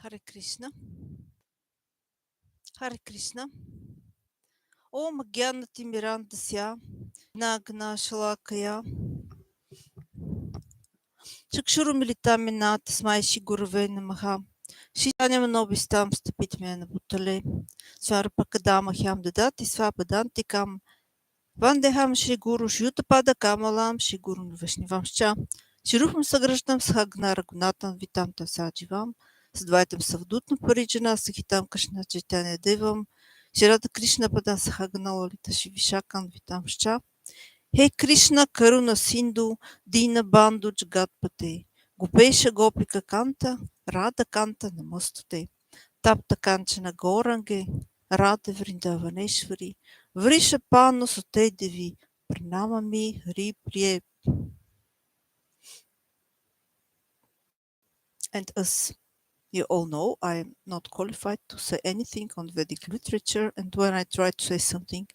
Hare Krishna. Hare Krishna. Om Gyanati Mirandasya Nagna Shalakaya Chakshurumilitami Tasmai Shigurve Namaha Shitanyam Nobistam Stapitmena Butale Svarpakadama Hyam Dadati Svapadantikam Vandeham Shri Guru Shutapada Kamalam Shri Guru Vashnivamscha Ширухам съграждам с Хагна Рагунатан Витам Тасадживам, с двайтам Савдутна Париджана, Сахитам Кашна Четяне Девам, Ширата Кришна Падан Сахагна Лолита Шивишакан Витам Шча, Хе Кришна Каруна Синду, Дина Банду Джгатпате, Гупеша Гопика Канта, Рада Канта Намостате, Тапта Канчана Горанге, Рада Вриндаванешвари, Вриша Пано Соте Деви, Пранамами Хри Прие. And as you all know, I am not qualified to say anything on Vedic literature, and when I try to say something,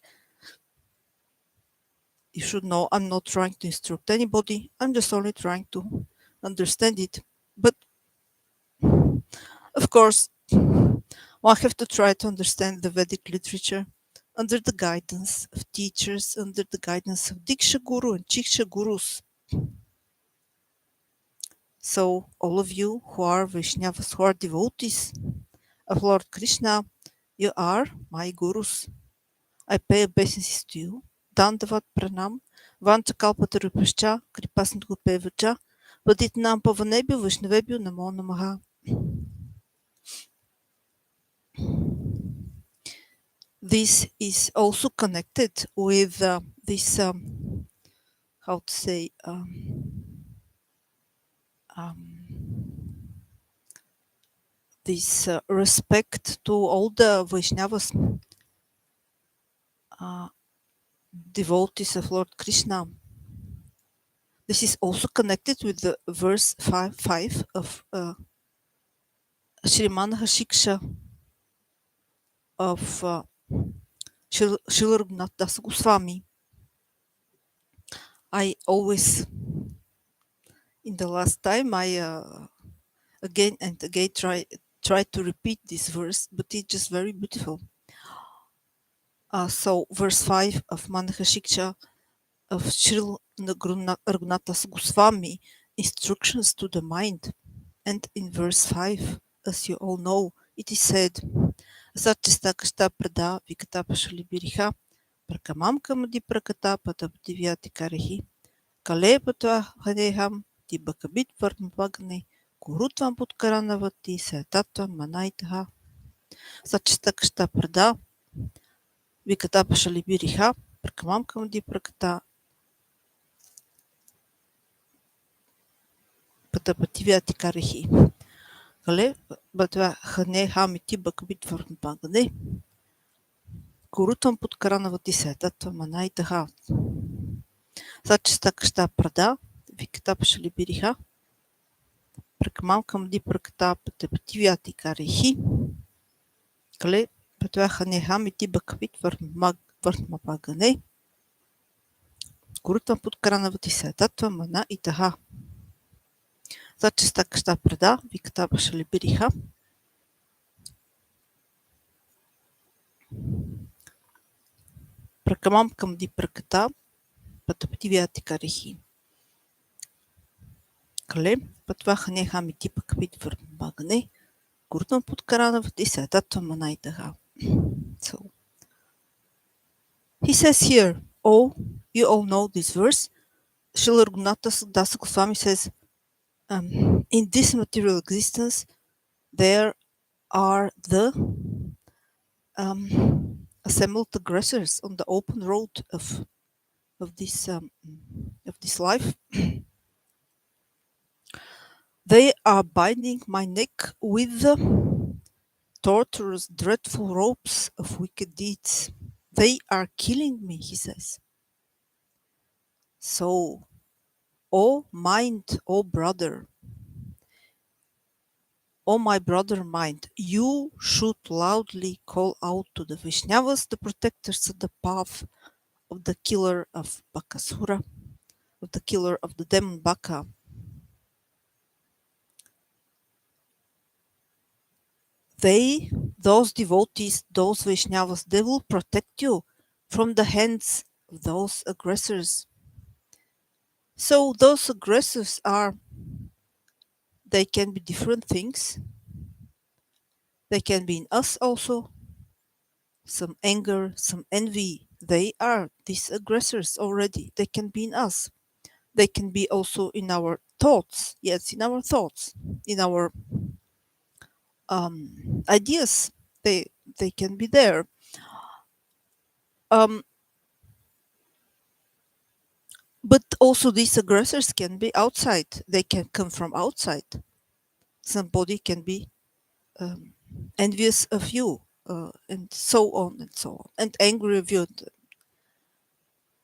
you should know I'm not trying to instruct anybody, I'm just only trying to understand it. But of course, one have to try to understand the Vedic literature under the guidance of teachers, under the guidance of Diksha Guru and Chiksha Gurus. So all of you who are Vaishnavas, who are devotees of Lord Krishna, you are my gurus. I pay obeisances to you. Dandavat pranam, vancha kalpatarupascha, kripasantgupevacha, vaditnam pavanebhyo vaishnavebhyo namo namaha. This is also connected with this, how to say, this respect to all the Vaishnavas, devotees of Lord Krishna. This is also connected with the verse 5 of Shrimana Shiksha of Srila Raghunath Das Goswami. I always, in the last time, I again and again try to repeat this verse, but it's just very beautiful. So verse 5 of Manaha Shiksha of Srila Raghunath Das Goswami, instructions to the mind. And in verse 5, as you all know, it is said, Satchista Kashta Prada Vikata Pashali Biriha, Prakamam Kamadi Prakata Patabdivyati Karihi, Kale Patwa Hadeham, Tibakabit Varmapagni, Kurutvam Putkaranavati, Satatva Manaitaha, Satchista Kashta Prada Vikata Pashali Biriha, Prakamam Kamadi Prakata Patabdivyati Karihi. Kale Batwa Hadeham Tibakabit Varmapagni. Kurutvam Putkaranavati Satatva Manaitaha. Satchista Kashta Prada Vikata Pashali Biriha, Prakamam Kamadi Prakata Patabdivyati Karihi, Kale Patwahane Iti Bakavit Varmapagane, Gurutvam Putkaranavati Satatva Mana Itaha. Satchista Kashta Prada Vikata Pashali Biriha, Prakamam Kamadi Prakata Patabdivyati Karihi, Kale Patwahane Iti Bakavit Varmapagane, Gurutvam Putkaranavati Satatva Mana Itaha. So he says here, oh, you all know this verse. Srila Raghunath Das Goswami says, in this material existence, there are the assembled aggressors on the open road of this life. They are binding my neck with the torturous, dreadful ropes of wicked deeds. They are killing me, he says. So, O mind, O brother, O my brother mind, you should loudly call out to the Vaishnavas, the protectors of the path of the killer of Bakasura, of the killer of the demon Baka. those devotees, those Vaishnavas, they will protect you from the hands of those aggressors. So those aggressors they can be different things. They can be in us also. Some anger, some envy. They are these aggressors already. They can be in us. They can be also in our thoughts. Yes, in our thoughts, in our ideas. They can be there. Um, but also these aggressors can be outside. They can come from outside. Somebody can be envious of you, and so on and so on, and angry of you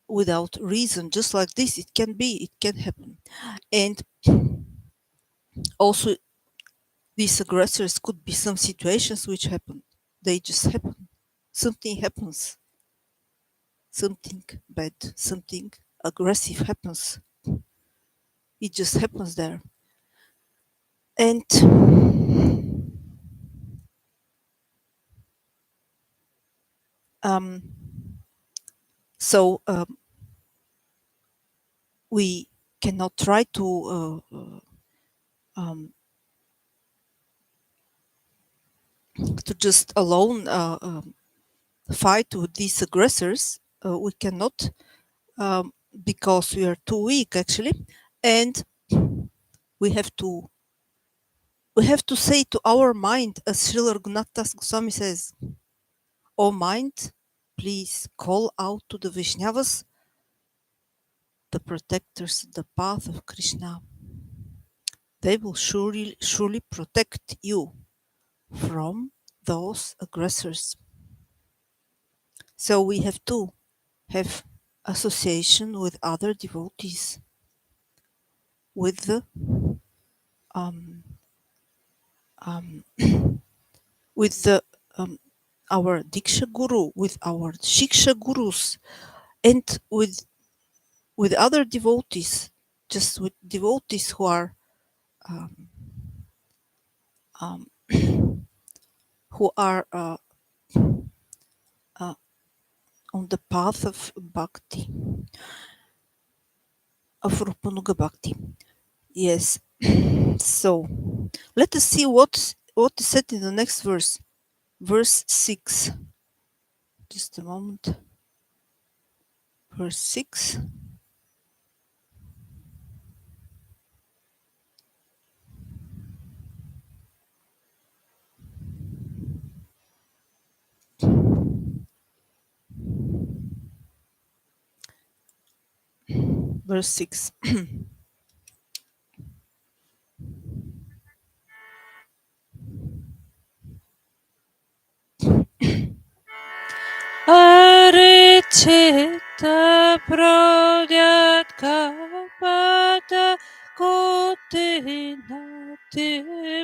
without reason. Just like this, it can happen. And also, these aggressors could be some situations which happen. They just happen. Something happens. Something bad, something aggressive happens. It just happens there. And um, so we cannot try to just alone fight with these aggressors. We cannot, because we are too weak actually, and we have to say to our mind, as Srila Raghunath Goswami says, "O mind, please call out to the Vaishnavas, the protectors of the path of Krishna. They will surely protect you from those aggressors." So we have to have association with other devotees, with the um, um, with the our Diksha Guru, with our Shiksha Gurus, and with other devotees, just with devotees who are um, um, who are on the path of bhakti, of Rupanuga Bhakti. Yes. So let us see what is said in the next verse. Verse 6. Just a moment. Verse 6. Verse 6. Aricita prodят kapata kotinati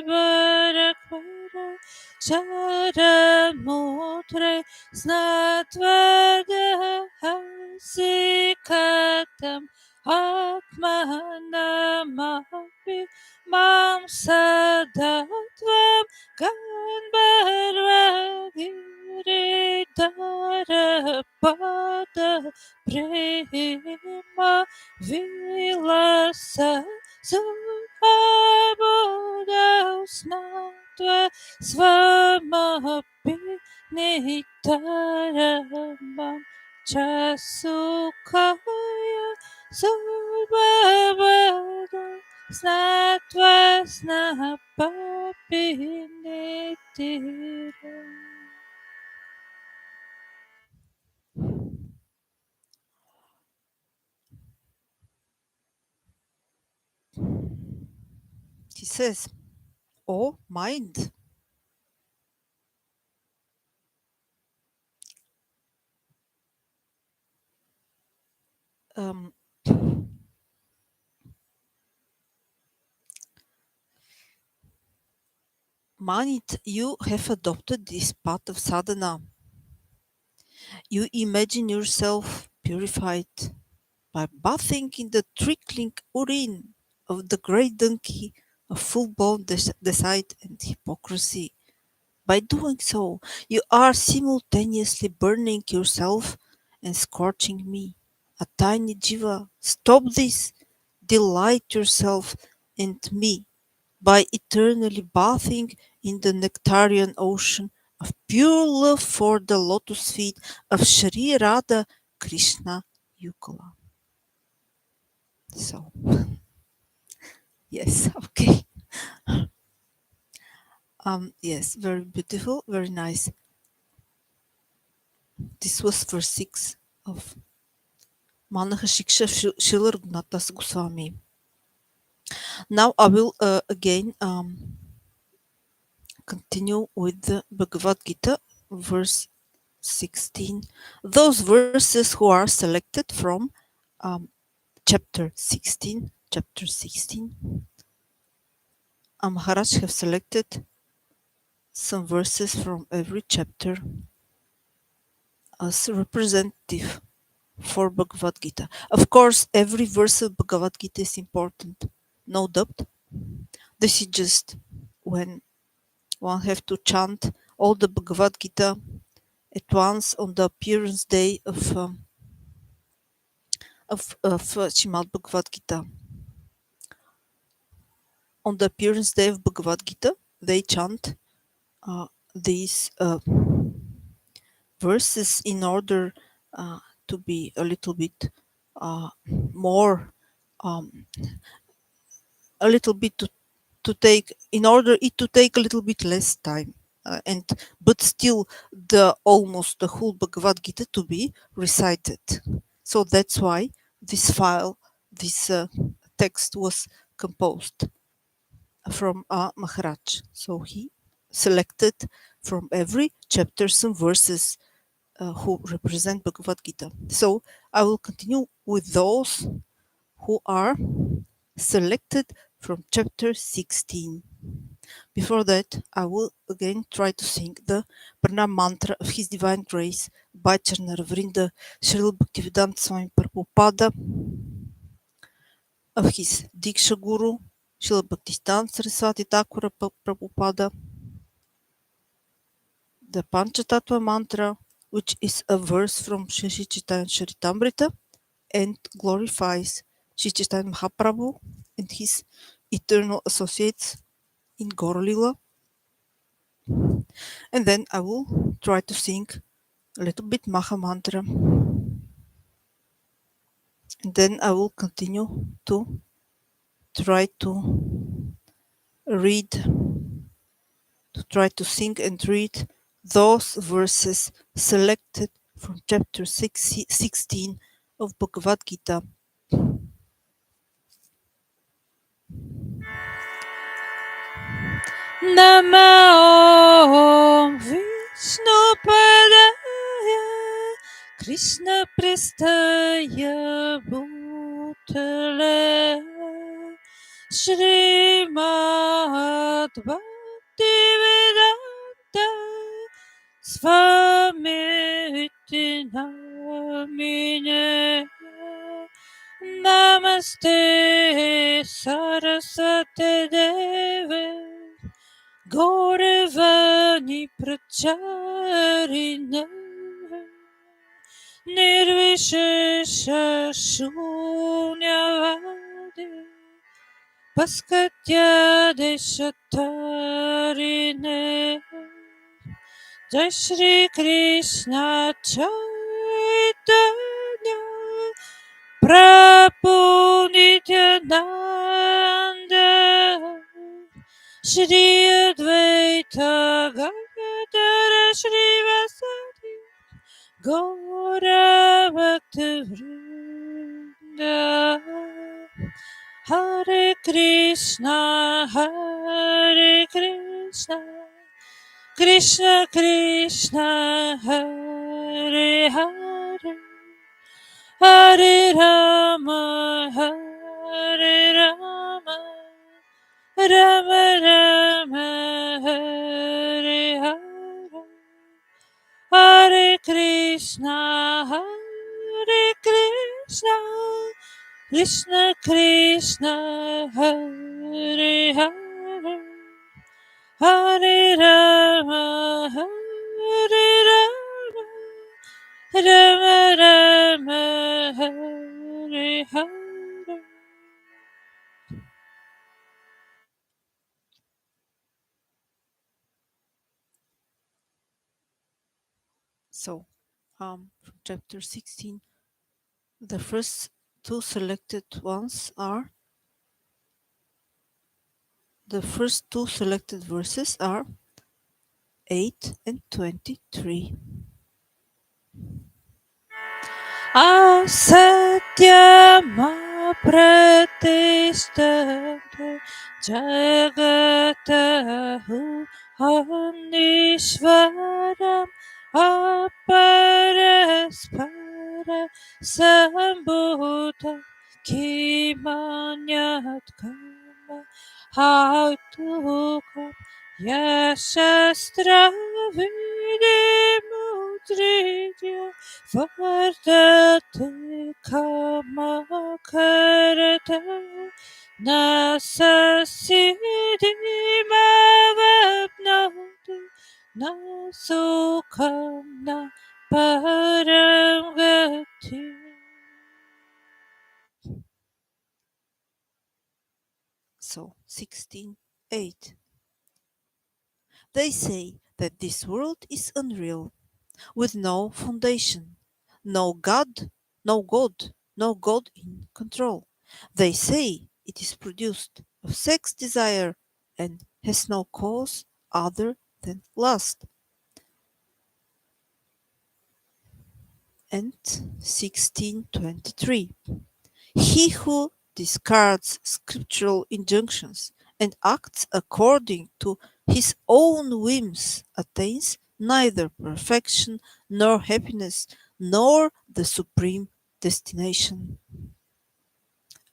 barakvara sharamutre snatvada hasikatam atmanamapi mam sadatvam Ganbarvagiridharapada prema vilasa subhabudausnatva svamapi nitaramam chasukaya subhavada snatva snapapi nitira. He says, "Oh mind, um, mind, you have adopted this path of sadhana. You imagine yourself purified by bathing in the trickling urine of the great donkey of full-blown deceit and hypocrisy, By doing so, you are simultaneously burning yourself and scorching me. A tiny jiva, stop this! Delight yourself and me by eternally bathing in the nectarian ocean of pure love for the lotus feet of Shri Radha Krishna Yukala. So, yes, okay. Yes, very beautiful, very nice. This was verse 6 of Manaha Shiksha Srila Raghunath Goswami. Now I will again continue with the Bhagavad-Gita, verse 16. Those verses who are selected from chapter 16. Maharaj have selected some verses from every chapter as representative for Bhagavad Gita. Of course, every verse of Bhagavad Gita is important, no doubt. This is just when one have to chant all the Bhagavad Gita at once on the appearance day of Srimad Bhagavad Gita. On the appearance day of Bhagavad Gita, they chant these verses in order to be a little bit more, a little bit to take, in order it to take a little bit less time. And but still the almost the whole Bhagavad Gita to be recited. So that's why this text was composed from Maharaj. So he selected from every chapter some verses who represent Bhagavad Gita. So I will continue with those who are selected from chapter 16. Before that, I will again try to sing the Pranam mantra of His Divine Grace by Charnaravrinda Srila Bhaktivedanta Swami Prabhupada, of his Diksha Guru Srila Bhaktivedanta Saraswati Thakura Prabhupada, the Panchatattva mantra, which is a verse from Shri Chaitanya Charitamrita and glorifies Shri Chaitanya Mahaprabhu and his eternal associates in Gaura-lila. And then I will try to sing a little bit Maha Mantra. And then I will continue to try to read, to try to sing and read those verses selected from chapter 16 of Bhagavad Gita. Namo Vishnu Padaya Krishna Prestaya Bhutale Shrimad Bhaktivedanta Swamiti Namine Namaste Saraswati Deve Gauravani Pracharine Nirvishesha Shunyavadi Paskatya Deshatarine Jai Shri Krishna Chaitanya Prabhu Nityananda Shri Advaita Gadadara Srivasadi Gaura Bhaktivinoda Hare Krishna Krishna Krishna Hare Hare Hare Rama Rama Rama Hare Hare Hare Krishna Krishna Krishna Hare Hare Hare Rama, Hare Rama, Rama Rama, Hare Hare. So, from chapter 16, the first two selected ones are the first two selected verses are 8 and 23. Asatyamapratishtate jagatahu Anishvaram aparaspara sambhuta kimanyat kama hautukam yashastra vidimudridya Vardate kamakarata nasasiddhimavapnoti nasukam na param gati. So 16:8. They say that this world is unreal, with no foundation, no God, no God in control. They say it is produced of sex desire and has no cause other than lust. And 16:23. He who discards scriptural injunctions and acts according to his own whims attains neither perfection nor happiness nor the supreme destination.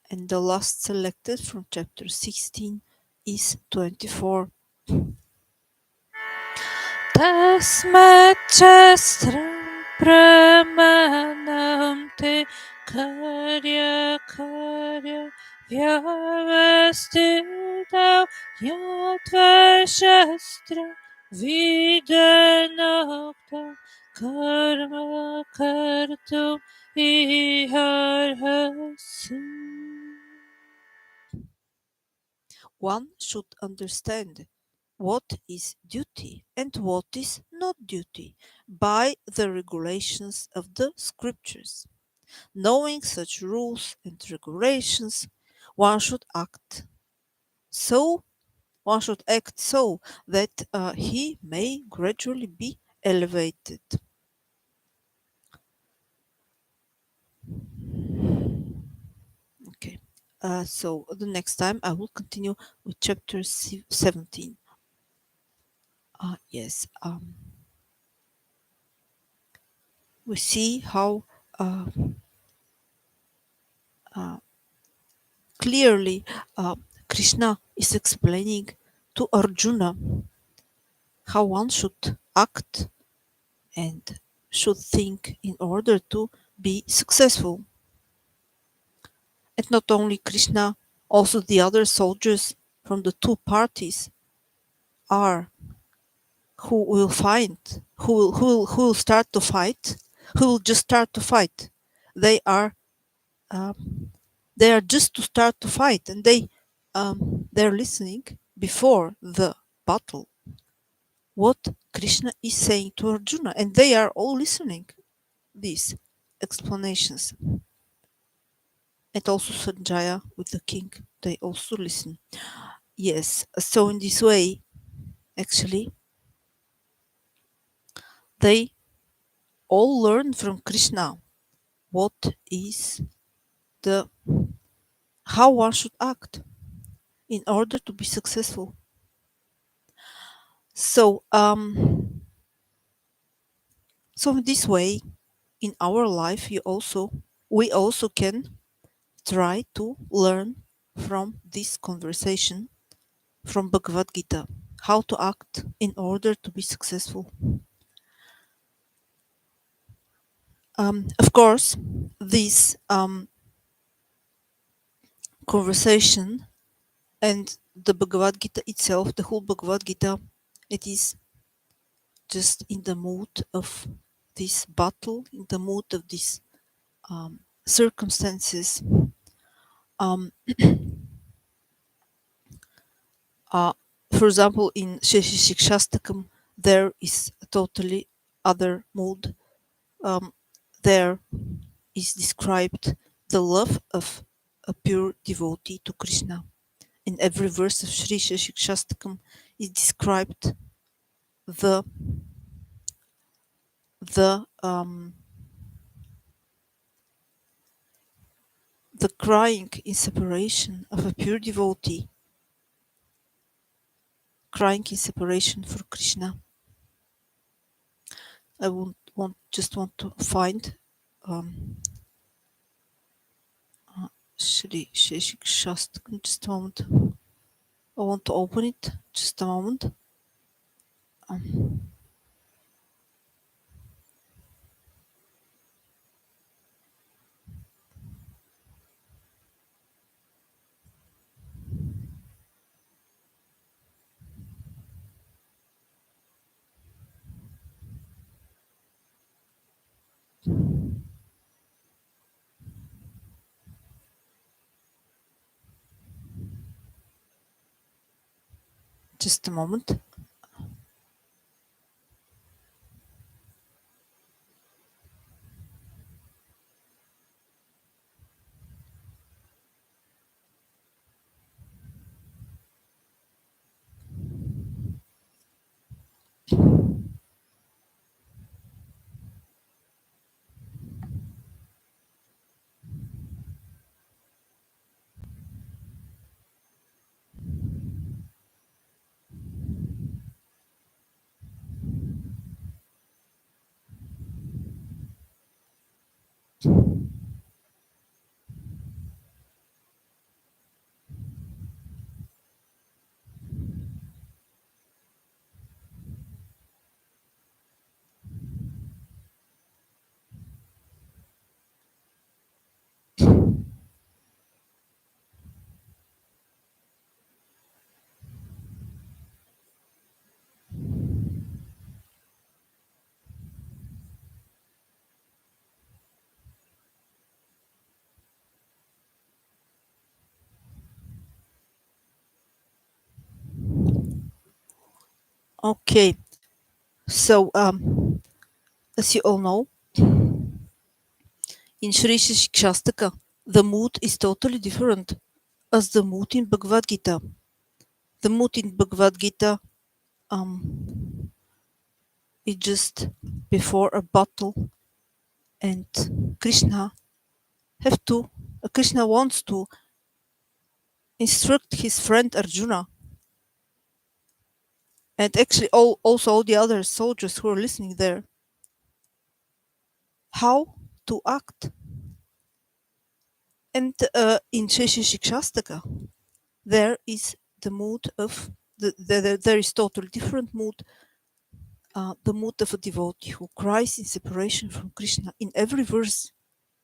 And the last selected from chapter 16 is 24. Tasmachastram pramanam te karya vyavastita yatvashastra vidanokta karma kartum iharhasi. One should understand what is duty and what is not duty by the regulations of the scriptures. Knowing such rules and regulations, one should act so one should act so that he may gradually be elevated. Okay. So the next time I will continue with chapter 17. Yes. We see how uh, clearly Krishna is explaining to Arjuna how one should act and should think in order to be successful. And not only Krishna, also the other soldiers from the two parties are who will start to fight, who will just start to fight. They are they are just to start to fight, and they're listening before the battle what Krishna is saying to Arjuna, and they are all listening these explanations. And also Sanjaya with the king, they also listen. Yes, so in this way, actually, they all learn from Krishna what is the how one should act in order to be successful. So, so in this way, in our life, we also can try to learn from this conversation from Bhagavad-Gita how to act in order to be successful. Of course, this conversation and the Bhagavad-Gita itself, the whole Bhagavad-Gita, it is just in the mood of this battle, in the mood of these circumstances. For example, in Ch.16, there is a totally other mood. There is described the love of a pure devotee to Krishna. In every verse of Sri Ch.16 is described the crying in separation of a pure devotee, crying in separation for Krishna. I just want to find Shri Shastakam. Just a moment. I want to open it. Just a moment. Just a moment. Okay. So, as you all know, in Sri Shastaka, the mood is totally different as the mood in Bhagavad Gita. The mood in Bhagavad Gita is just before a battle, and Krishna Krishna wants to instruct his friend Arjuna, and actually also all the other soldiers who are listening there, how to act. And in Shashashikshastaka, there is the mood of there is totally different mood, the mood of a devotee who cries in separation from Krishna. In every verse,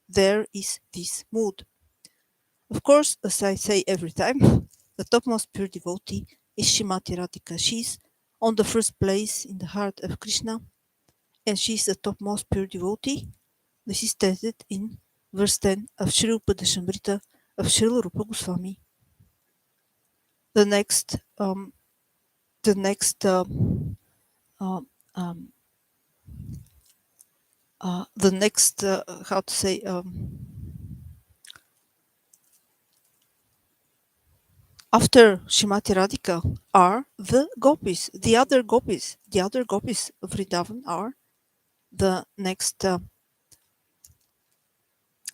there is this mood. Of course, as I say every time, the topmost pure devotee is Shrimati Radhika. She's on the first place in the heart of Krishna, and she's the topmost pure devotee. This is stated in verse 10 of Sri Upadeshamrita of Srila Rupa Goswami. The next, how to say, after Shrimati Radhika are the gopis, the other gopis of Vrindavan are the next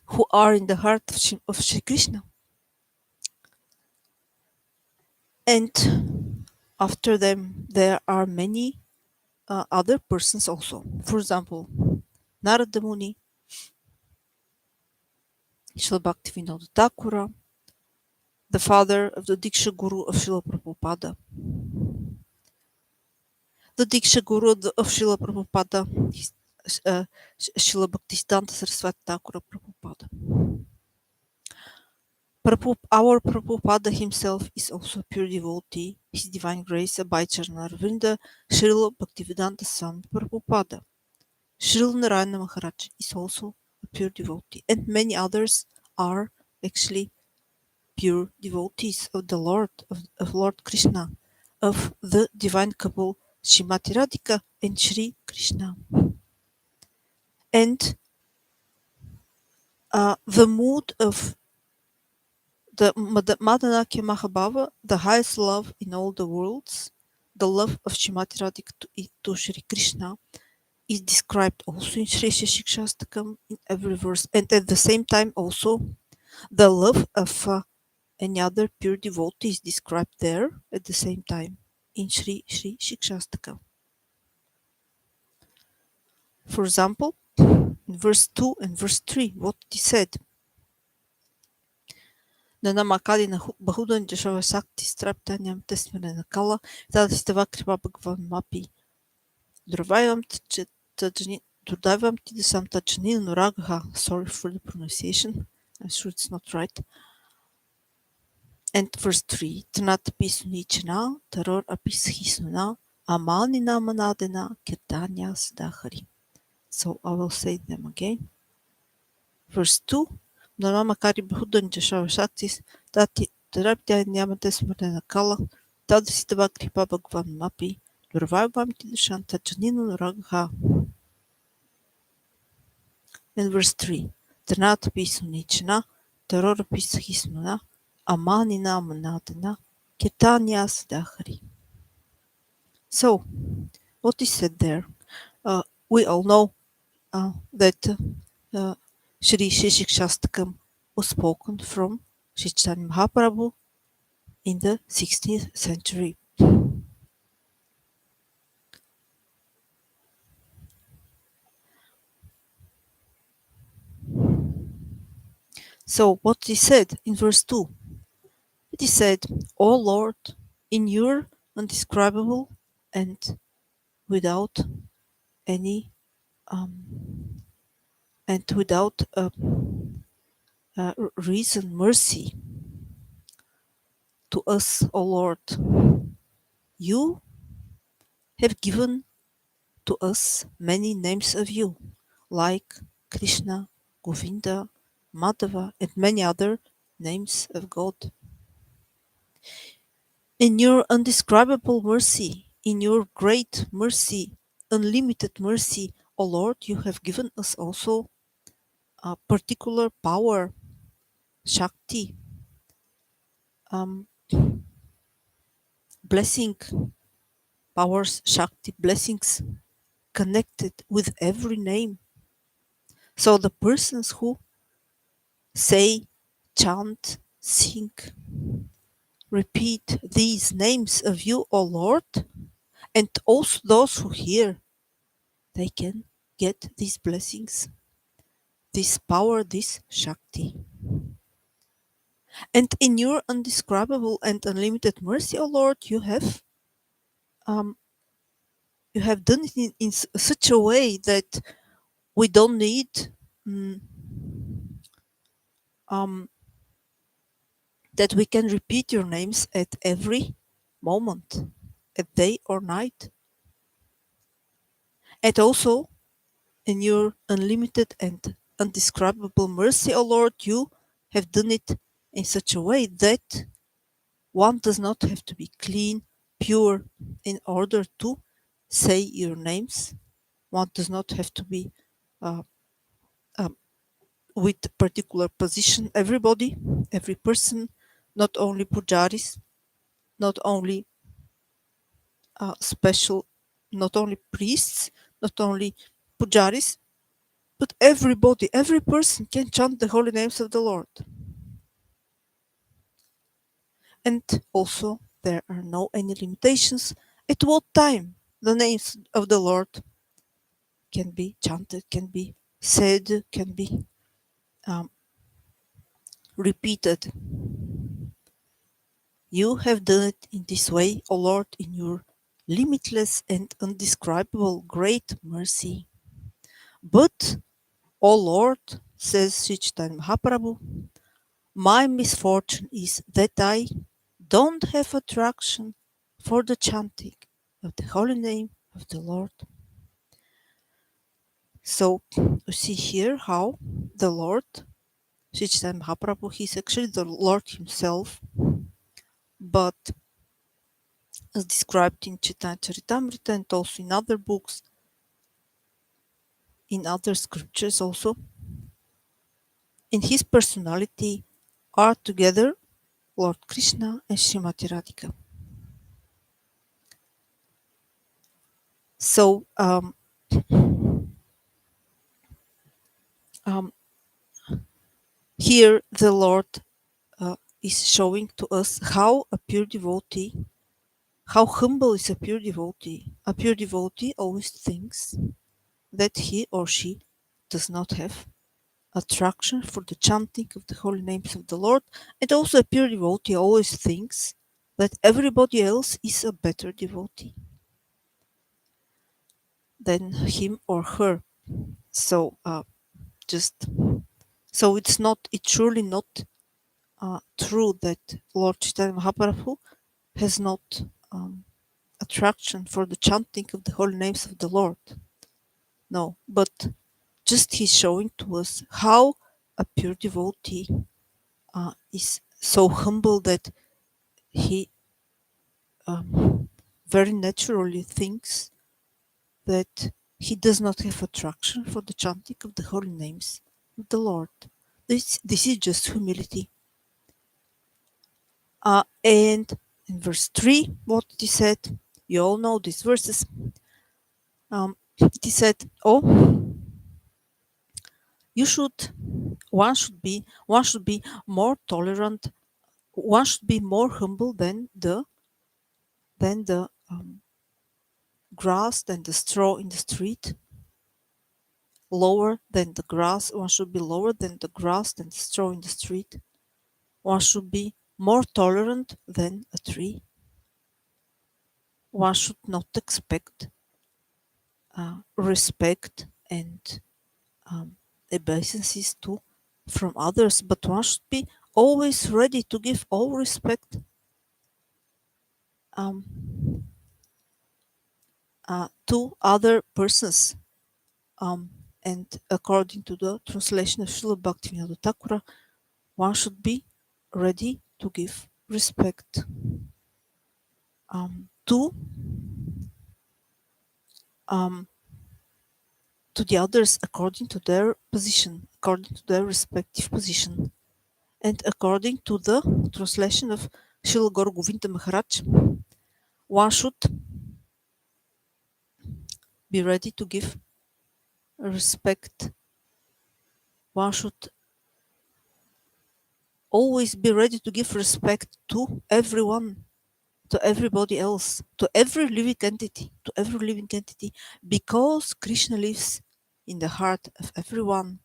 who are in the heart of Shri Krishna. And after them, there are many other persons also. For example, Narada Muni, Srila Bhaktivinoda Thakura, the father of the Diksha Guru of Srila Prabhupada. The Diksha Guru of Srila Prabhupada is Srila Bhaktisiddhanta Saraswati Thakura Prabhupada. Our Prabhupada himself is also a pure devotee. His Divine Grace Abhayacharana Arvinda Srila Bhaktivedanta Swami Prabhupada. Srila Narayana Maharaj is also a pure devotee, and many others are actually pure devotees of the Lord, of Lord Krishna, of the divine couple Srimati Radhika and Sri Krishna. And the mood of the Madanakya Mahabhava, the highest love in all the worlds, the love of Srimati Radhika to Sri Krishna, is described also in Sri Shikshastakam in every verse, and at the same time also the love of any other pure devotee is described there at the same time in Sri Shikshastakam. For example, in verse 2 and verse 3, what it said. Nanamakadi na Bahudan Jashava Sakti Straptanyam Tesmana Kala, Tadistava Kripa Bhagwan Mapi. Durvayam Tidasam Tajnil Nuragha. Sorry for the pronunciation. I'm sure it's not right. And verse 3, Tanat Pisunichana, Taror Apishisuna, Amanina Manadena, Kirtanya Sdahari. So I will say them again. Verse 2, Nanamakari Bahudan Jashava Shaktis, Taraptia Nyamates Marana Kala, Tadistava Kripa Bhagwan Mapi, Durvayam Tidasam Tajnil Nuragha. And verse 3, Tanat Pisunichana, Taror Apishisuna, Amanina Manadena, Kirtanya Sdahari. So, what is said there? We all know that Sri Shikshastakam was spoken from Sri Chaitanya Mahaprabhu in the 16th century. So, what is said in verse 2? It is said, O Lord, in your undescribable and without any and without reason mercy to us, O Lord, you have given to us many names of you, like Krishna, Govinda, Madhava, and many other names of God. In your undescribable mercy, in your great mercy, unlimited mercy, O Lord, you have given us also a particular power, Shakti, blessing, powers, Shakti, blessings connected with every name. So the persons who say, chant, sing, repeat these names of you, O Lord, and also those who hear, they can get these blessings, this power, this Shakti. And in your undescribable and unlimited mercy, O Lord, you have done it in such a way that we don't need that we can repeat your names at every moment, at day or night. And also, in your unlimited and undescribable mercy, O Lord, you have done it in such a way that one does not have to be clean, pure, in order to say your names. One does not have to be with particular position. Everybody, every person, not only pujaris, not only special, not only priests, not only pujaris, but everybody, every person can chant the holy names of the Lord. And also, there are no any limitations at what time the names of the Lord can be chanted, can be said, can be repeated. You have done it in this way, O Lord, in your limitless and undescribable great mercy. But, O Lord, says Sri Chaitanya Mahaprabhu, My misfortune is that I don't have attraction for the chanting of the holy name of the Lord. So you see here how the Lord, Ch.16 Mahaprabhu, he's actually the Lord himself, but as described in Chaitanya Charitamrita and also in other books, in other scriptures also, in his personality are together Lord Krishna and Srimati Radhika. So here the Lord is showing to us how a pure devotee, how humble is a pure devotee. A pure devotee always thinks that he or she does not have attraction for the chanting of the holy names of the Lord, and also a pure devotee always thinks that everybody else is a better devotee than him or her. So just so it's surely not true that Lord Chaitanya Mahaprabhu has not attraction for the chanting of the holy names of the Lord. No, but just he's showing to us how a pure devotee is so humble that he very naturally thinks that he does not have attraction for the chanting of the holy names of the Lord. This is just humility. And in verse 3, what he said, you all know these verses. He said, "Oh, you should, one should be more tolerant. One should be more humble than the grass, than the straw in the street. Lower than the grass. One should be lower than the grass, than the straw in the street. One should be more tolerant than a tree. One should not expect respect and obeisances too from others, but one should be always ready to give all respect to other persons." And according to the translation of Srila Bhaktivinoda Thakura, one should be ready to give respect to the others according to their position, according to their respective position. And according to the translation of Srila Gaur Govinda Maharaj, one should be ready to give respect. One should always be ready to give respect to everyone, to everybody else, to every living entity, because Krishna lives in the heart of everyone.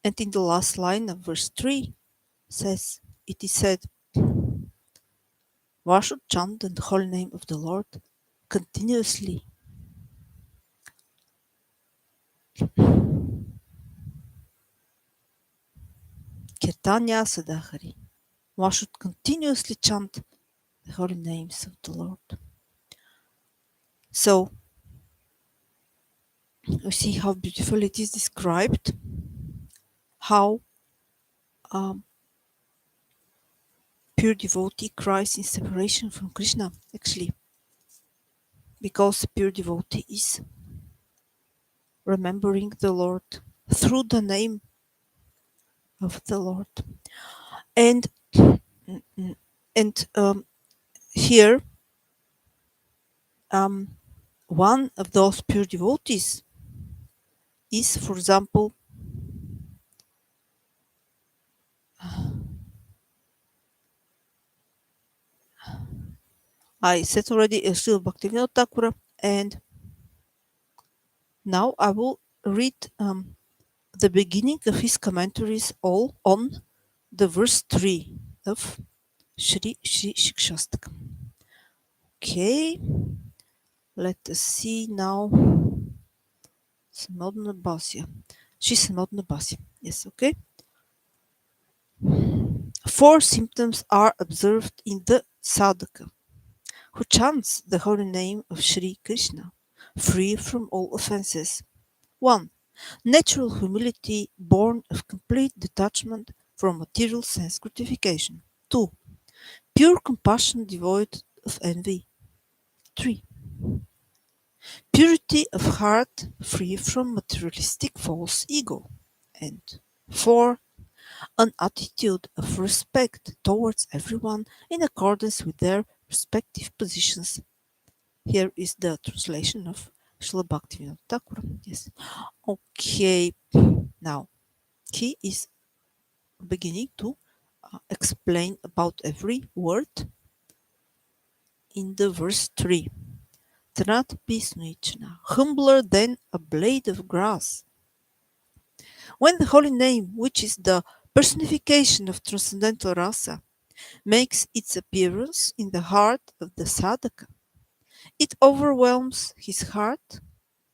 And in the last line of verse 3 says, it is said, one should chant the holy name of the Lord continuously. Kirtanya Sadahari. One should continuously chant the holy names of the Lord. So, you see how beautiful it is described, how pure devotee cries in separation from Krishna, actually, because pure devotee is remembering the Lord through the name of the Lord. And here, one of those pure devotees is, for example, I said already, Srila Bhaktivinoda Thakura, and now I will read the beginning of his commentaries all on the verse 3 of Shri Shikshastakam. Okay, let us see now. Samodna Bhasya. Shri Samodna Bhasya. Yes, okay. 4 symptoms are observed in the sadhaka, who chants the holy name of Sri Krishna, free from all offenses. 1. Natural humility born of complete detachment from material sense gratification. 2. Pure compassion devoid of envy. 3. Purity of heart free from materialistic false ego. And 4. An attitude of respect towards everyone in accordance with their respective positions. Here is the translation of Srila Bhaktivinoda Thakur. Yes. Okay. Now, he is beginning to explain about every word in the verse 3. Trat Pisnichna, humbler than a blade of grass. When the holy name, which is the personification of transcendental rasa, makes its appearance in the heart of the sadhaka, it overwhelms his heart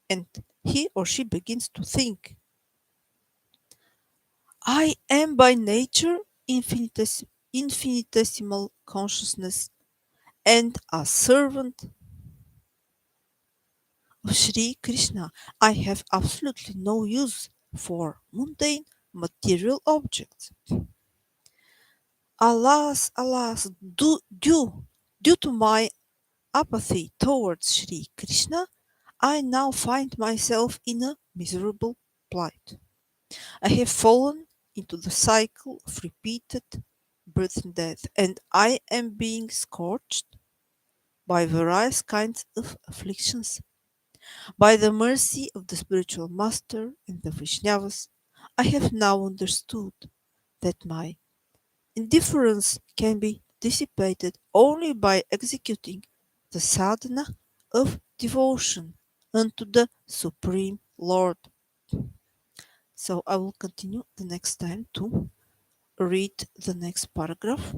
and he or she begins to think, I am by nature infinitesimal consciousness and a servant of Sri Krishna. I have absolutely no use for mundane material objects. Alas, alas, due to my apathy towards Sri Krishna, I now find myself in a miserable plight. I have fallen into the cycle of repeated birth and death, and I am being scorched by various kinds of afflictions. By the mercy of the spiritual master and the Vaishnavas, I have now understood that my indifference can be dissipated only by executing the sadhana of devotion unto the Supreme Lord. So I will continue the next time to read the next paragraph.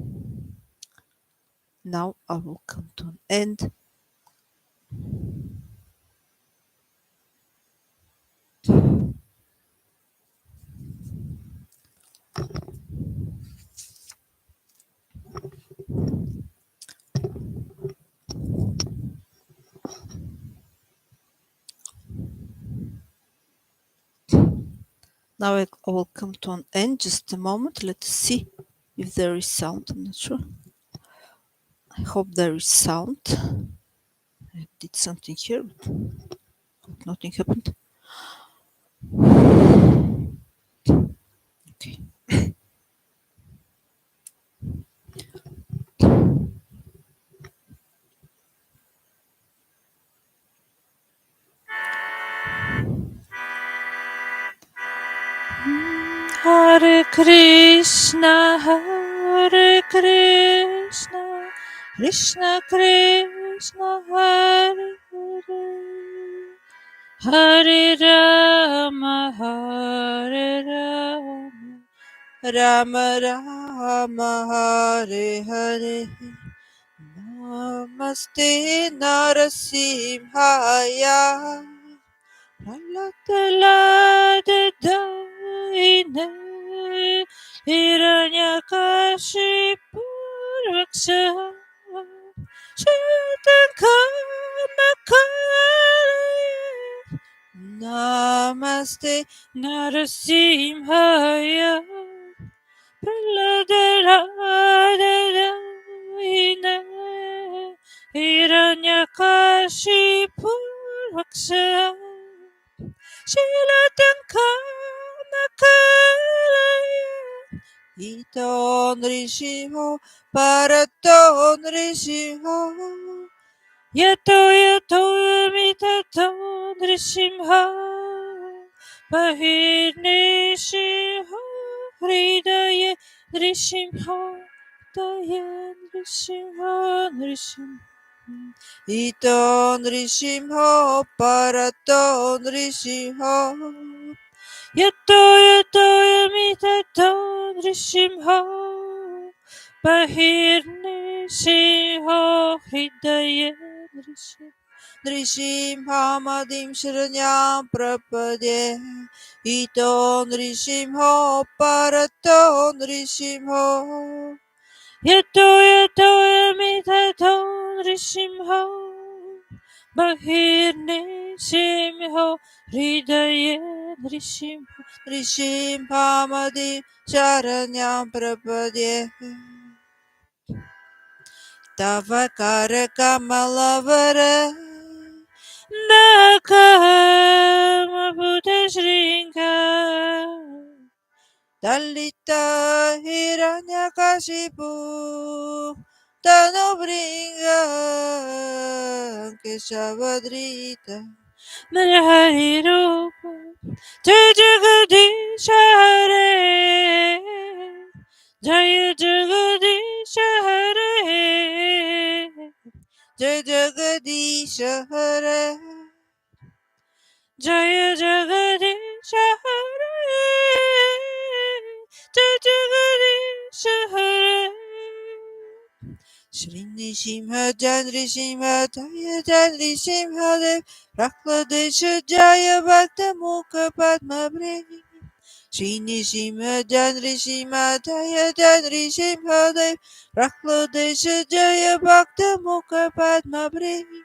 Now I will come to an end. Now I will come to an end. Just a moment. Let's see if there is sound. I'm not sure. I hope there is sound. I did something here, but nothing happened. Okay. Hare Krishna, Hare Krishna, Krishna Krishna, Hare Hare, Hare Rama, Hare Rama, Rama Rama Hare Hare Namaste Narasimhaya Daine, Hiranyakashipu Raksha, Shatankamakalaya, Namaste Narasimhaya, Daine, Hiranyakashipu Raksha, Shilatankamakalaya, Iton Rishiho Paraton Rishiho Yato yato mitato drishimha Bahirnishiho Hridaye drishimha Daya drishimha drishimha Iton Rishimho Paraton Rishiho Yato yato mitato drishimha Bahirnishiho Hridaye drishimha Nrishimhamadim Sharanyam Prapadye Ito Nrishimho Parato Nrishimho Yato yato yamitato nrishimho Bahirne shimho Hridaye nrishimho Nrishimhamadim Sharanyam Prapadye Tavakara Kamalavara Nakama Buddha Shringa Dalita Hiranyakashipu Tanubringa Keshavadrita Narahari Rupa Jai Jagadish Hare Jai Jagadish Hare Jai Jagadisha Hare Jaya Jagadish Hare Jai Jagadish Hare Shri Nishimha Jandri Shimha Jaya Jandri Shimha Dev Prakladesh Jaya Bhakta Mukha Padma Brahmi Shri Nishimha Jandri Shimha Jaya Jandri Shimha Dev Prakladesh Jaya Bhakta Mukha Padma Brahmi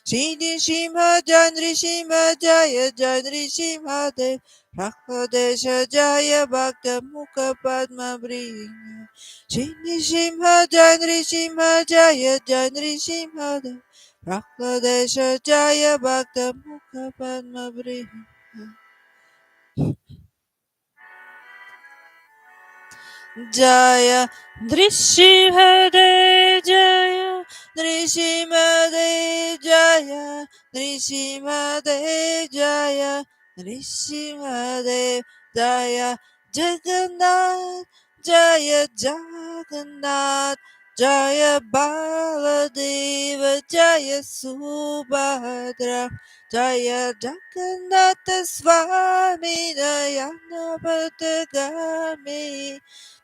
Shri Nishimha Jandri Shimha Jaya Jandri Shimha Dev Prakladesh Jaya Bhakta Mukha Padma Brahmi Shri Nishimha Jandri Shimha Jaya Jandri Shimha Dev Prakladesh Jaya Bhakta Mukha Padma Brahmi Jaya Drishimhade Jaya Nrishimade Jaya Nrishimade Jaya Nrishimade Jaya Jagannath Jaya Jagannath Jaya Baladeva Jaya Subhadra Jaya Jagannath Swami Dayana Patagami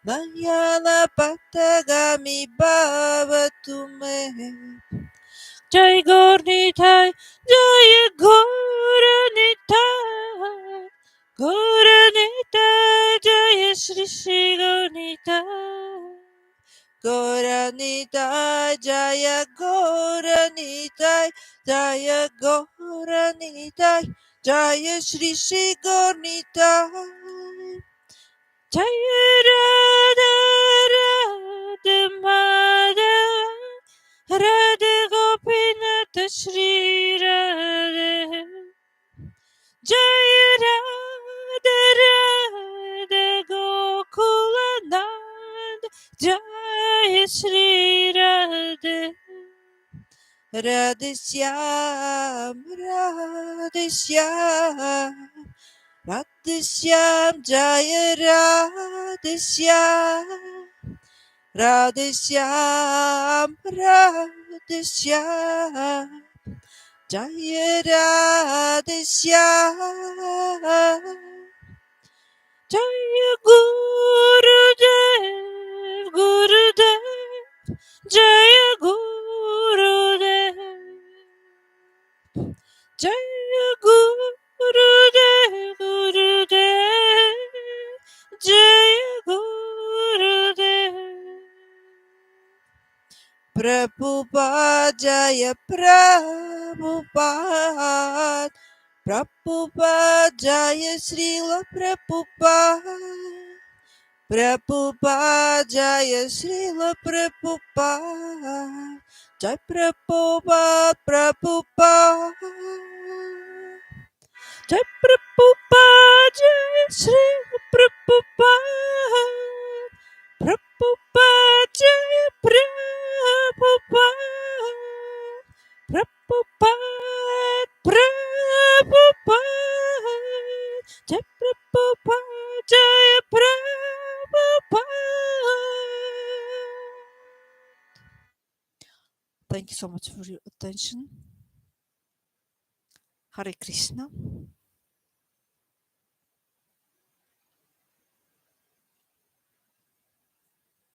Mayala Patagami Bhavatu Me Jai Gornitai Jaya Goranitai Goranitai Jaya Shri Shri Gornitai Goranitai Jaya Goranitai Jaya Goranitai Jaya Shri Shri Gornitai Jaya Radha Radha Madhava Radha Gopinath Shri Radha Jaya Radha Radha Gokula Nand Jaya Shri Radha Radhishyam Radhishyam Radhishyam Jaya Radhishyam Radhishyam Radhishyam Jaya Radhishyam Jaya Gurudev Gurudev Jaya Gurudev Jaya Gurudev Gurudev Jaya Gurudev Prabhupada Jaya Prabhupada Prabhupada Jaya Srila Prabhupada Prabhupada Jaya Srila Prabhupada Jai Prabhupada Prabhupada Jai Prabhupada Jai Shri Prabhupada Prabhupada Jai Prabhupada Prabhupada Prabhupada Jai Prabhupada Jai Prabhupada. Thank you so much for your attention. Hare Krishna.